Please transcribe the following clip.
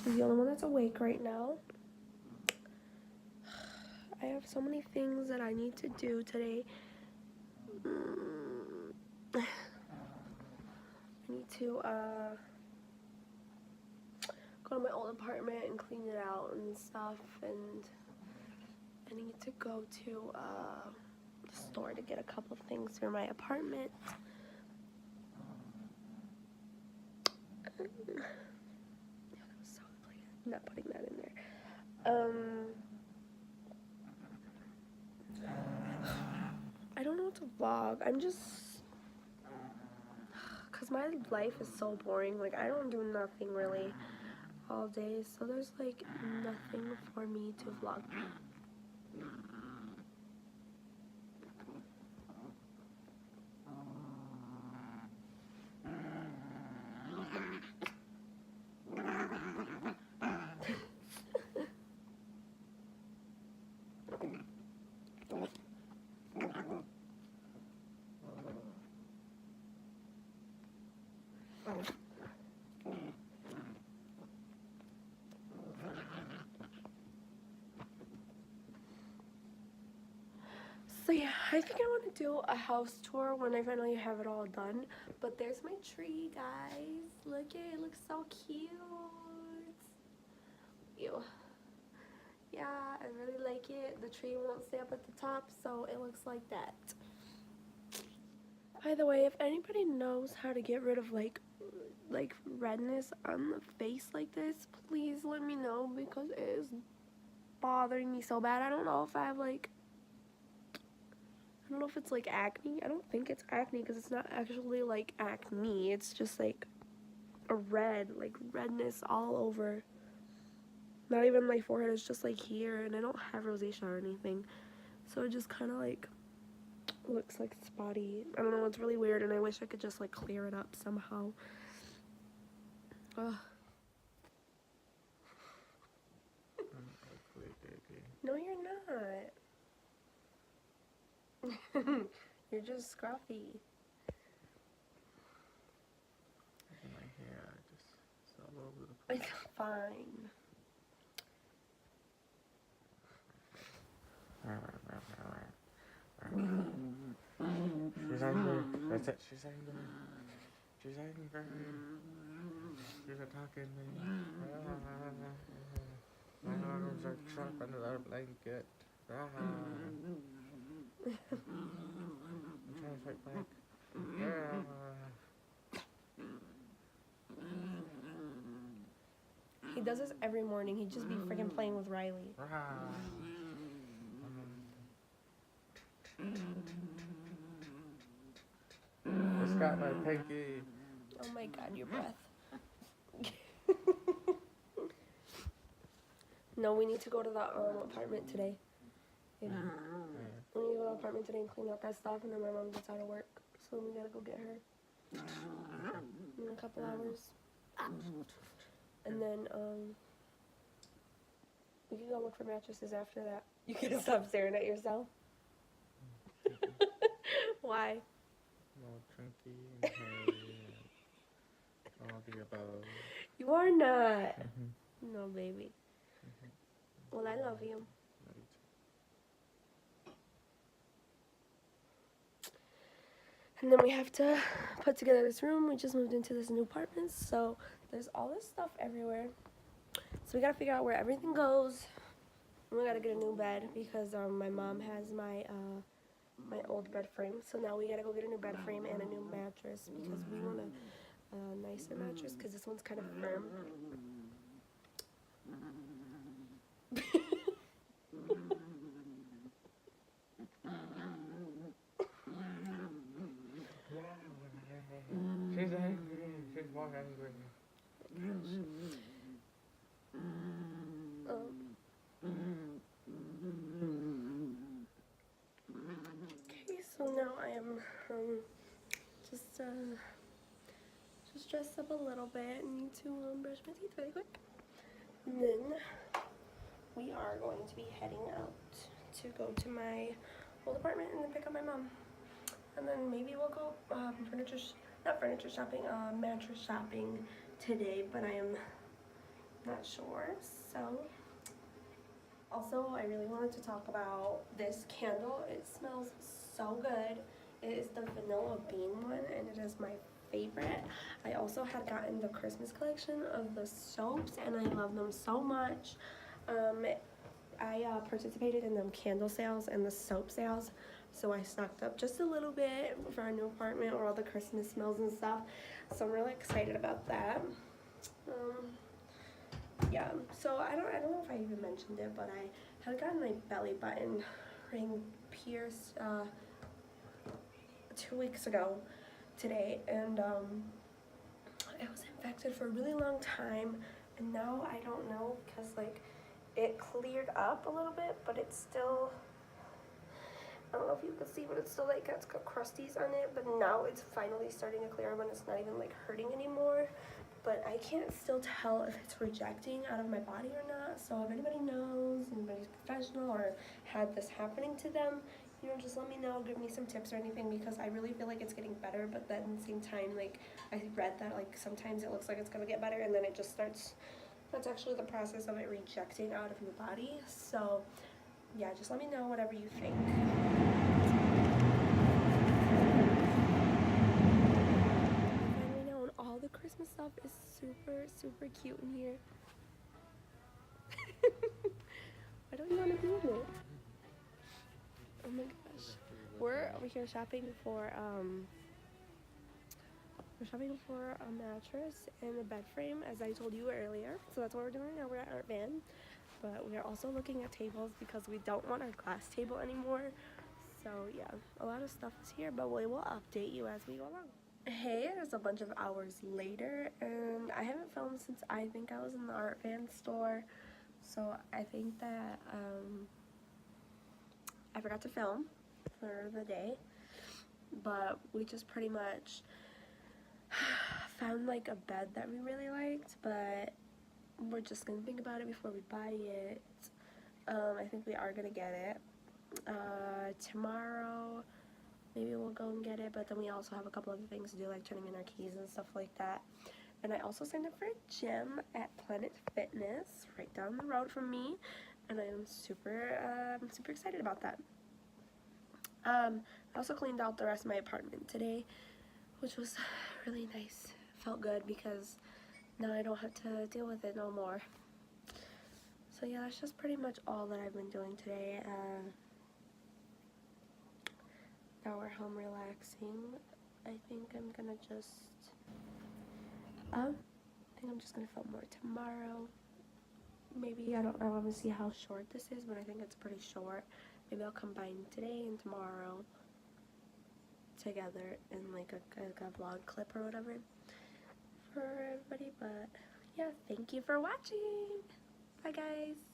She's the only one that's awake right now. I have so many things that I need to do today. I need to go to my old apartment and clean it out and stuff, and I need to go to the store to get a couple things for my apartment. I'm not putting that in there. I don't know what to vlog. I'm just, cause my life is so boring. Like, I don't do nothing really all day, so there's like nothing for me to vlog. So yeah, I think I want to do a house tour when I finally have it all done. But there's my tree, guys. Look it looks so cute. Ew. Yeah, I really like it. The tree won't stay up at the top, so it looks like that. By the way, if anybody knows how to get rid of like redness on the face like this, please let me know, because it is bothering me so bad. I don't know if I have like, I don't know if it's like acne. I don't think it's acne, because it's not actually like acne. It's just like a red, like redness all over. Not even my forehead, it's just like here, and I don't have rosacea or anything. So it just kind of like looks like spotty. I don't know, it's really weird, and I wish I could just like clear it up somehow. Ugh. No, you're not. You're just scruffy. My hair just it's all over the place. It's fine. She's angry. That's it. She's angry. She's angry. She's attacking me. My arms are trapped under that blanket. I'm trying to fight back. He does this every morning. He'd just be freaking playing with Riley. It's got my pinky. Oh my god, your breath. No, we need to go to the apartment today. Yeah. We need to go to the apartment today and clean up that stuff, and then my mom gets out of work, so we gotta go get her in a couple hours. And then we can go look for mattresses after that. You can stop staring at yourself. Why? All chunky and hairy and all the above. You are not. No, baby. Well, I love you. And then we have to put together this room. We just moved into this new apartment, so there's all this stuff everywhere. So we gotta figure out where everything goes. And we gotta get a new bed, because my mom has my my old bed frame. So now we gotta go get a new bed frame and a new mattress, because we want a nicer mattress, because this one's kind of firm. She's angry. She's more angry. Okay, so now I am just dressed up a little bit. I need to brush my teeth really quick. And then we are going to be heading out to go to my old apartment and then pick up my mom. And then maybe we'll go mattress shopping today, but I am not sure. So also I really wanted to talk about this candle. It smells so good. It is the vanilla bean one and it is my favorite. I also had gotten the Christmas collection of the soaps and I love them so much. I participated in them candle sales and the soap sales, so I stocked up just a little bit for our new apartment or all the Christmas smells and stuff. So I'm really excited about that. Yeah, so I don't know if I even mentioned it, but I had gotten my belly button ring pierced 2 weeks ago today, and it was infected for a really long time, and now I don't know because like it cleared up a little bit, but it's still, I don't know if you can see, but it's still like it's got crusties on it, but now it's finally starting to clear up and it's not even like hurting anymore. But I can't still tell if it's rejecting out of my body or not. So if anybody knows, anybody's professional or had this happening to them, you know, just let me know, give me some tips or anything, because I really feel like it's getting better, but then at the same time, like I read that like sometimes it looks like it's gonna get better and then it just starts. That's actually the process of it rejecting out of your body. So yeah, just let me know whatever you think. Finally know, and all the Christmas stuff is super, super cute in here. Why don't you want to be in it? Oh my gosh. We're over here shopping for a mattress and a bed frame, as I told you earlier. So that's what we're doing now. We're at Art Van, but we are also looking at tables because we don't want our glass table anymore. So yeah, a lot of stuff is here, but we will update you as we go along. Hey, it's a bunch of hours later, and I haven't filmed since I think I was in the Art Van store. So I think that I forgot to film for the day, but we just pretty much found like a bed that we really liked, but we're just gonna think about it before we buy it. I think we are gonna get it tomorrow. Maybe we'll go and get it, but then we also have a couple other things to do, like turning in our keys and stuff like that. And I also signed up for a gym at Planet Fitness right down the road from me, and I am super excited about that. I also cleaned out the rest of my apartment today, which was really nice. Felt good because now I don't have to deal with it no more. So yeah, that's just pretty much all that I've been doing today. Now we're home relaxing. I think I'm gonna just film more tomorrow. Maybe, I don't know, I'm gonna see how short this is, but I think it's pretty short. Maybe I'll combine today and tomorrow together in like a vlog clip or whatever for everybody. But yeah, thank you for watching. Bye guys.